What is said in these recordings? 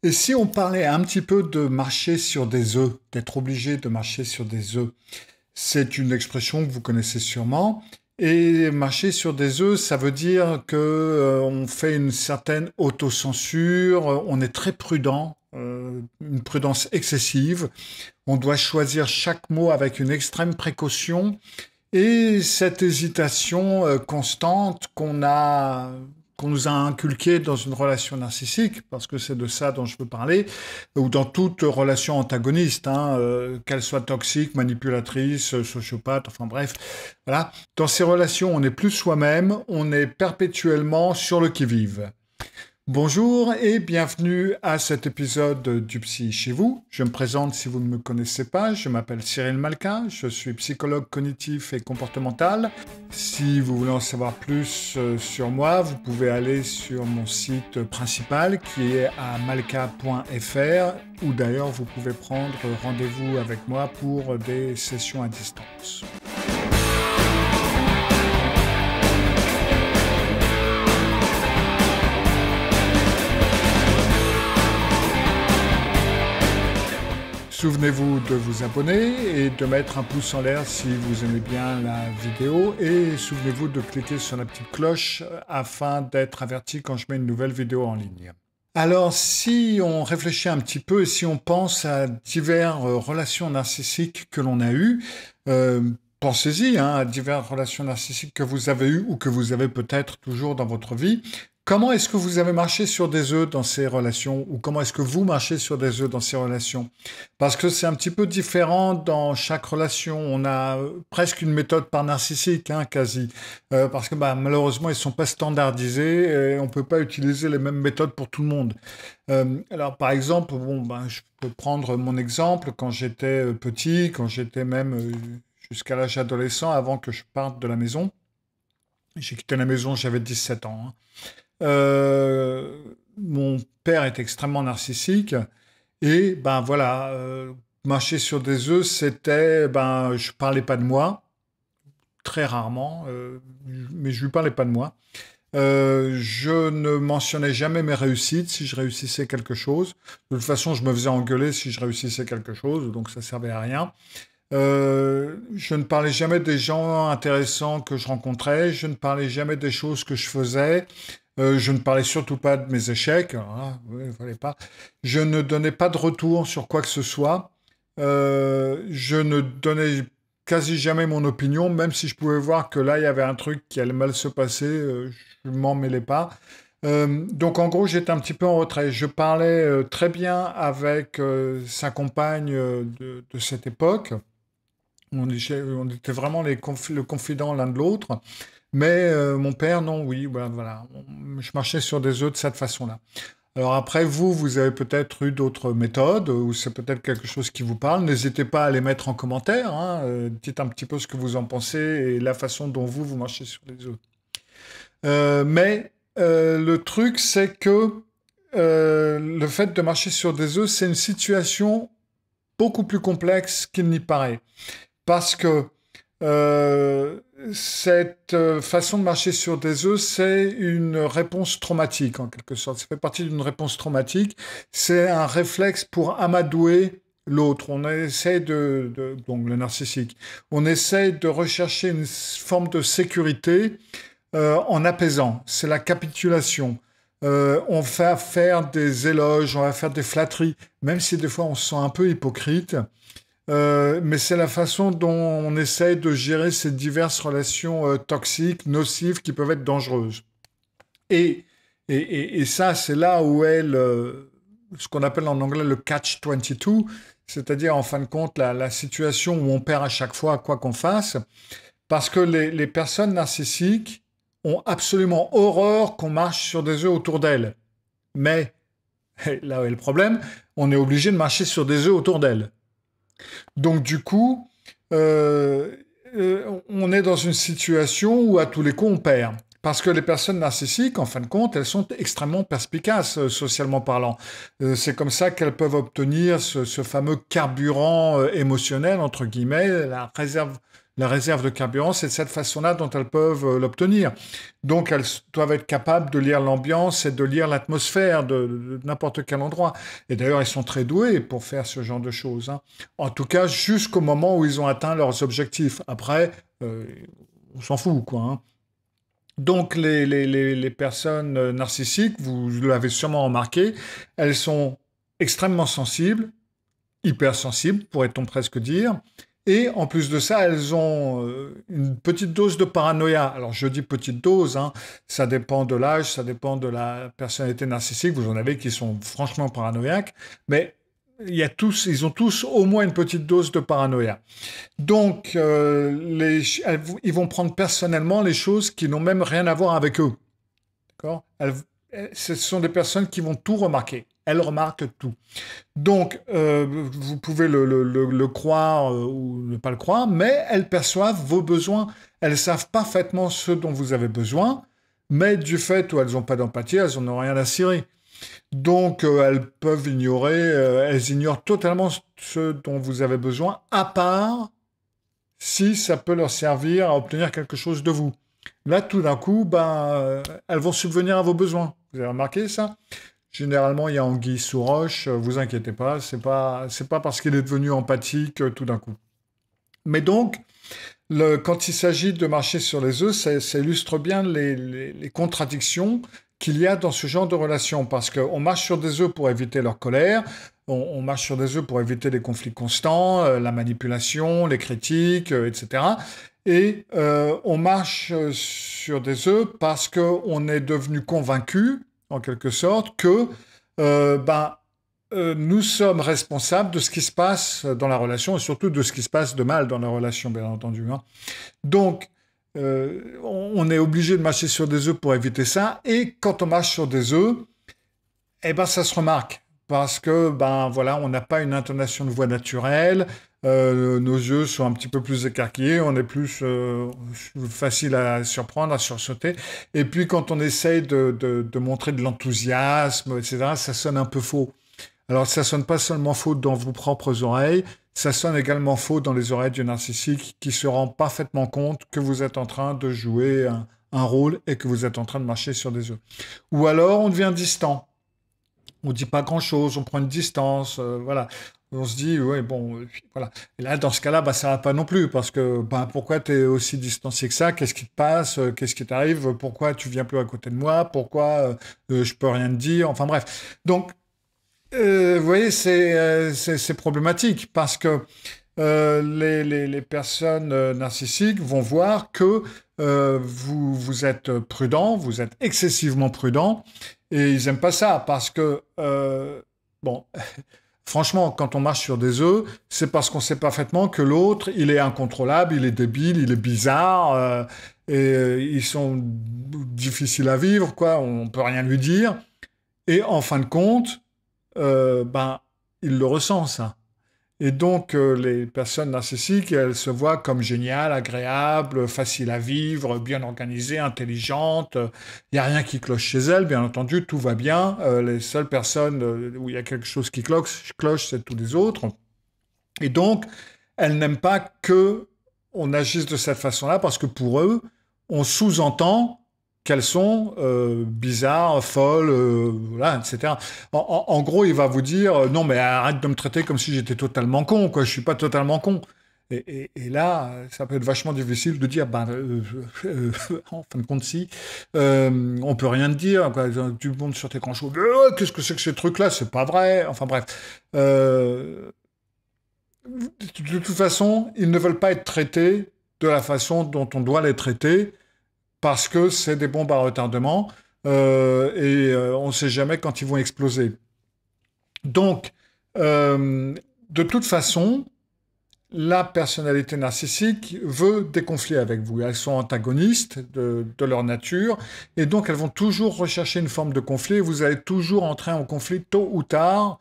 Et si on parlait un petit peu de marcher sur des œufs, d'être obligé de marcher sur des œufs, c'est une expression que vous connaissez sûrement. Et marcher sur des œufs, ça veut dire que on fait une certaine autocensure, on est très prudent, une prudence excessive. On doit choisir chaque mot avec une extrême précaution. Et cette hésitation constante qu'on nous a inculquée dans une relation narcissique, parce que c'est de ça dont je veux parler, ou dans toute relation antagoniste, hein, qu'elle soit toxique, manipulatrice, sociopathe, enfin bref, voilà. Dans ces relations, on n'est plus soi-même, on est perpétuellement sur le qui-vive. Bonjour et bienvenue à cet épisode du Psy chez vous. Je me présente si vous ne me connaissez pas, je m'appelle Cyril Malka, je suis psychologue cognitif et comportemental. Si vous voulez en savoir plus sur moi, vous pouvez aller sur mon site principal qui est à malka.fr ou d'ailleurs vous pouvez prendre rendez-vous avec moi pour des sessions à distance. Souvenez-vous de vous abonner et de mettre un pouce en l'air si vous aimez bien la vidéo et souvenez-vous de cliquer sur la petite cloche afin d'être averti quand je mets une nouvelle vidéo en ligne. Alors si on réfléchit un petit peu et si on pense à diverses relations narcissiques que l'on a eues, pensez-y à diverses relations narcissiques que vous avez eues ou que vous avez peut-être toujours dans votre vie. Comment est-ce que vous avez marché sur des œufs dans ces relations ou comment est-ce que vous marchez sur des œufs dans ces relations? Parce que c'est un petit peu différent dans chaque relation. On a presque une méthode par narcissique, quasi. Parce que malheureusement, ils ne sont pas standardisés et on ne peut pas utiliser les mêmes méthodes pour tout le monde. Alors par exemple, je peux prendre mon exemple quand j'étais petit, quand j'étais même jusqu'à l'âge adolescent, avant que je parte de la maison. J'ai quitté la maison, j'avais 17 ans. Mon père est extrêmement narcissique et marcher sur des œufs, c'était, je parlais pas de moi, très rarement, mais je lui parlais pas de moi. Je ne mentionnais jamais mes réussites si je réussissais quelque chose. De toute façon, je me faisais engueuler si je réussissais quelque chose, donc ça servait à rien. Je ne parlais jamais des gens intéressants que je rencontrais, je ne parlais jamais des choses que je faisais. Je ne parlais surtout pas de mes échecs, fallait pas. Je ne donnais pas de retour sur quoi que ce soit. Je ne donnais quasi jamais mon opinion, même si je pouvais voir que là, il y avait un truc qui allait mal se passer, je ne m'en mêlais pas. Donc en gros, j'étais un petit peu en retrait. Je parlais très bien avec sa compagne de cette époque. On était vraiment le confident l'un de l'autre. Mais mon père, non, oui, voilà. Je marchais sur des œufs de cette façon-là. Alors après, vous avez peut-être eu d'autres méthodes, ou c'est peut-être quelque chose qui vous parle. N'hésitez pas à les mettre en commentaire. Dites un petit peu ce que vous en pensez et la façon dont vous marchez sur les œufs. Le truc, c'est que le fait de marcher sur des œufs, c'est une situation beaucoup plus complexe qu'il n'y paraît. Parce que cette façon de marcher sur des œufs, c'est une réponse traumatique en quelque sorte. Ça fait partie d'une réponse traumatique. C'est un réflexe pour amadouer l'autre. On essaie donc le narcissique, on essaie de rechercher une forme de sécurité en apaisant. C'est la capitulation. On va faire des éloges, on va faire des flatteries, même si des fois on se sent un peu hypocrite. Mais c'est la façon dont on essaye de gérer ces diverses relations toxiques, nocives, qui peuvent être dangereuses. Et ça, c'est là où est ce qu'on appelle en anglais le catch-22, c'est-à-dire en fin de compte la situation où on perd à chaque fois quoi qu'on fasse, parce que les personnes narcissiques ont absolument horreur qu'on marche sur des œufs autour d'elles. Mais, là où est le problème, on est obligé de marcher sur des œufs autour d'elles. Donc du coup, on est dans une situation où à tous les coups on perd. Parce que les personnes narcissiques, en fin de compte, elles sont extrêmement perspicaces, socialement parlant. C'est comme ça qu'elles peuvent obtenir ce fameux carburant émotionnel, entre guillemets, la réserve de carburant, c'est de cette façon-là dont elles peuvent l'obtenir. Donc elles doivent être capables de lire l'ambiance et de lire l'atmosphère de n'importe quel endroit. Et d'ailleurs, elles sont très douées pour faire ce genre de choses, hein. En tout cas, jusqu'au moment où ils ont atteint leurs objectifs. Après, on s'en fout, quoi, hein. Donc, les personnes narcissiques, vous l'avez sûrement remarqué, elles sont extrêmement sensibles, hypersensibles, pourrait-on presque dire. Et en plus de ça, elles ont une petite dose de paranoïa. Alors, je dis petite dose, hein, ça dépend de l'âge, ça dépend de la personnalité narcissique. Vous en avez qui sont franchement paranoïaques, mais ils ont tous au moins une petite dose de paranoïa. Donc, ils vont prendre personnellement les choses qui n'ont même rien à voir avec eux. D'accord? Ce sont des personnes qui vont tout remarquer. Elles remarquent tout. Donc, vous pouvez le croire ou ne pas le croire, mais elles perçoivent vos besoins. Elles savent parfaitement ce dont vous avez besoin, mais du fait où elles n'ont pas d'empathie, elles n'en ont rien à cirer. Donc, elles ignorent totalement ce dont vous avez besoin, à part si ça peut leur servir à obtenir quelque chose de vous. Là, tout d'un coup, elles vont subvenir à vos besoins. Vous avez remarqué ça? Généralement, il y a anguille sous roche, vous inquiétez pas, c'est pas parce qu'il est devenu empathique tout d'un coup. Mais donc, quand il s'agit de marcher sur les œufs, ça illustre bien les contradictions qu'il y a dans ce genre de relation, parce qu'on marche sur des œufs pour éviter leur colère, on marche sur des œufs pour éviter les conflits constants, la manipulation, les critiques, etc. Et on marche sur des œufs parce qu'on est devenu convaincu, en quelque sorte, que nous sommes responsables de ce qui se passe dans la relation et surtout de ce qui se passe de mal dans la relation, bien entendu, hein. Donc, on est obligé de marcher sur des œufs pour éviter ça. Et quand on marche sur des œufs, ça se remarque. Parce que, voilà, on n'a pas une intonation de voix naturelle, nos yeux sont un petit peu plus écarquillés, on est plus facile à surprendre, à sursauter. Et puis, quand on essaye de montrer de l'enthousiasme, etc., ça sonne un peu faux. Alors, ça sonne pas seulement faux dans vos propres oreilles, ça sonne également faux dans les oreilles du narcissique qui se rend parfaitement compte que vous êtes en train de jouer un rôle et que vous êtes en train de marcher sur des œufs. Ou alors, on devient distant. On dit pas grand-chose, on prend une distance, voilà. On se dit, ouais, bon, voilà. Et là, dans ce cas-là, ça va pas non plus, parce que, pourquoi tu es aussi distancié que ça? Qu'est-ce qui te passe? Qu'est-ce qui t'arrive? Pourquoi tu viens plus à côté de moi? Pourquoi je peux rien te dire? Enfin bref. Donc, vous voyez, c'est problématique, parce que les personnes narcissiques vont voir que vous êtes prudent, vous êtes excessivement prudent, et ils n'aiment pas ça, parce que, bon, franchement, quand on marche sur des œufs, c'est parce qu'on sait parfaitement que l'autre, il est incontrôlable, il est débile, il est bizarre, ils sont difficiles à vivre, quoi, on peut rien lui dire, et en fin de compte, il le ressent, ça. Et donc, les personnes narcissiques, elles se voient comme géniales, agréables, faciles à vivre, bien organisées, intelligentes. Il n'y a rien qui cloche chez elles, bien entendu, tout va bien. Les seules personnes où il y a quelque chose qui cloche, c'est tous les autres. Et donc, elles n'aiment pas que on agisse de cette façon-là, parce que pour eux, on sous-entend qu'elles sont bizarres, folles, voilà, etc. En gros, il va vous dire non, mais arrête de me traiter comme si j'étais totalement con, quoi. Je suis pas totalement con. Et là, ça peut être vachement difficile de dire, en fin de compte, si, on peut rien te dire, quoi. Tu montes sur tes grands chevaux, qu'est-ce que c'est que ce truc-là? C'est pas vrai. Enfin bref. De toute façon, ils ne veulent pas être traités de la façon dont on doit les traiter, parce que c'est des bombes à retardement on ne sait jamais quand ils vont exploser. Donc, de toute façon, la personnalité narcissique veut des conflits avec vous. Elles sont antagonistes de leur nature, et donc elles vont toujours rechercher une forme de conflit, et vous allez toujours entrer en conflit tôt ou tard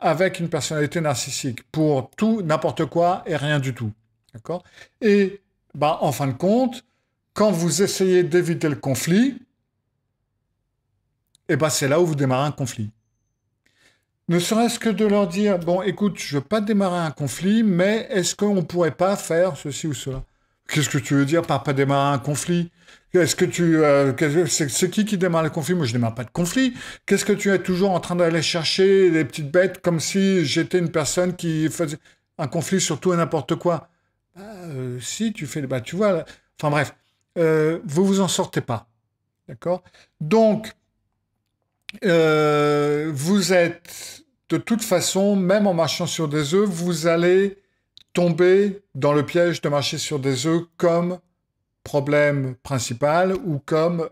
avec une personnalité narcissique, pour tout, n'importe quoi et rien du tout. D'accord? Et en fin de compte, quand vous essayez d'éviter le conflit, eh ben c'est là où vous démarrez un conflit. Ne serait-ce que de leur dire, bon, écoute, je ne veux pas démarrer un conflit, mais est-ce qu'on ne pourrait pas faire ceci ou cela? Qu'est-ce que tu veux dire par pas démarrer un conflit? Est-ce que c'est qui démarre le conflit? Moi, je ne démarre pas de conflit. Qu'est-ce que tu es toujours en train d'aller chercher des petites bêtes comme si j'étais une personne qui faisait un conflit sur tout et n'importe quoi? Si, tu fais, bah, tu vois, là. Enfin bref, vous vous en sortez pas. D'accord? Donc, vous êtes, de toute façon, même en marchant sur des œufs, vous allez tomber dans le piège de marcher sur des œufs comme problème principal ou comme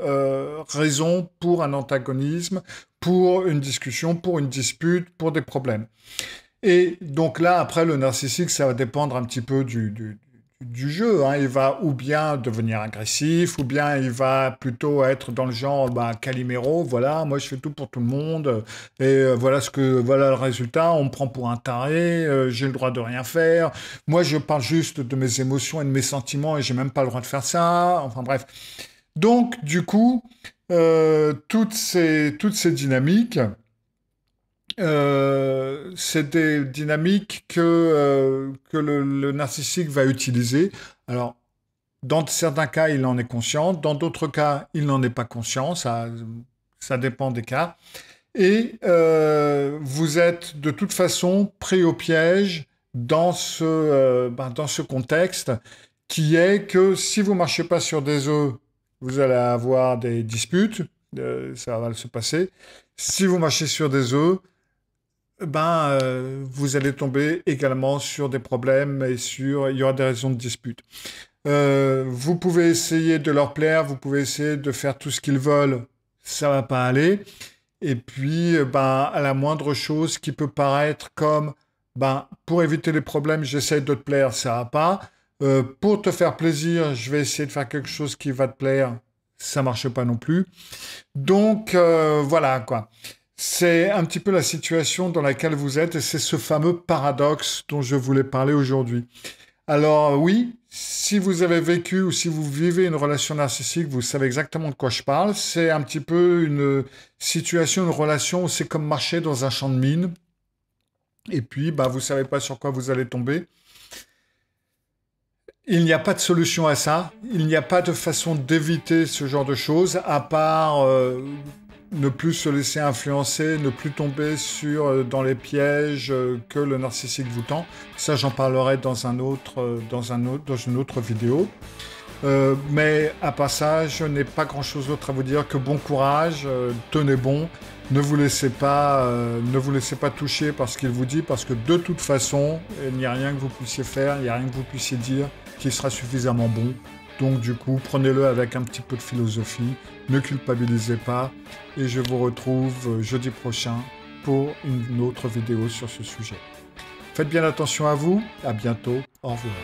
raison pour un antagonisme, pour une discussion, pour une dispute, pour des problèmes. Et donc là, après, le narcissique, ça va dépendre un petit peu du jeu. Hein. Il va ou bien devenir agressif, ou bien il va plutôt être dans le genre bah, Calimero, voilà, moi je fais tout pour tout le monde, et voilà voilà le résultat, on me prend pour un taré, j'ai le droit de rien faire, moi je parle juste de mes émotions et de mes sentiments et j'ai même pas le droit de faire ça, enfin bref. Donc du coup, toutes ces dynamiques, c'est des dynamiques que le narcissique va utiliser. Alors, dans certains cas, il en est conscient, dans d'autres cas, il n'en est pas conscient, ça dépend des cas. Et vous êtes de toute façon pris au piège dans ce contexte qui est que si vous ne marchez pas sur des œufs, vous allez avoir des disputes, ça va se passer. Si vous marchez sur des œufs, vous allez tomber également sur des problèmes et il y aura des raisons de dispute. Vous pouvez essayer de leur plaire, vous pouvez essayer de faire tout ce qu'ils veulent, ça va pas aller. Et puis, à la moindre chose qui peut paraître comme, pour éviter les problèmes, j'essaie de te plaire, ça va pas. Pour te faire plaisir, je vais essayer de faire quelque chose qui va te plaire, ça marche pas non plus. Donc, voilà, quoi. C'est un petit peu la situation dans laquelle vous êtes et c'est ce fameux paradoxe dont je voulais parler aujourd'hui. Alors oui, si vous avez vécu ou si vous vivez une relation narcissique, vous savez exactement de quoi je parle. C'est un petit peu une situation, une relation où c'est comme marcher dans un champ de mine. Et puis, vous savez pas sur quoi vous allez tomber. Il n'y a pas de solution à ça. Il n'y a pas de façon d'éviter ce genre de choses, à part ne plus se laisser influencer, ne plus tomber dans les pièges que le narcissique vous tend. Ça, j'en parlerai dans une autre vidéo. Mais à part ça, je n'ai pas grand-chose d'autre à vous dire que bon courage, tenez bon, ne vous laissez pas toucher par ce qu'il vous dit, parce que de toute façon, il n'y a rien que vous puissiez faire, il n'y a rien que vous puissiez dire qui sera suffisamment bon. Donc du coup, prenez-le avec un petit peu de philosophie, ne culpabilisez pas, et je vous retrouve jeudi prochain pour une autre vidéo sur ce sujet. Faites bien attention à vous, à bientôt, au revoir.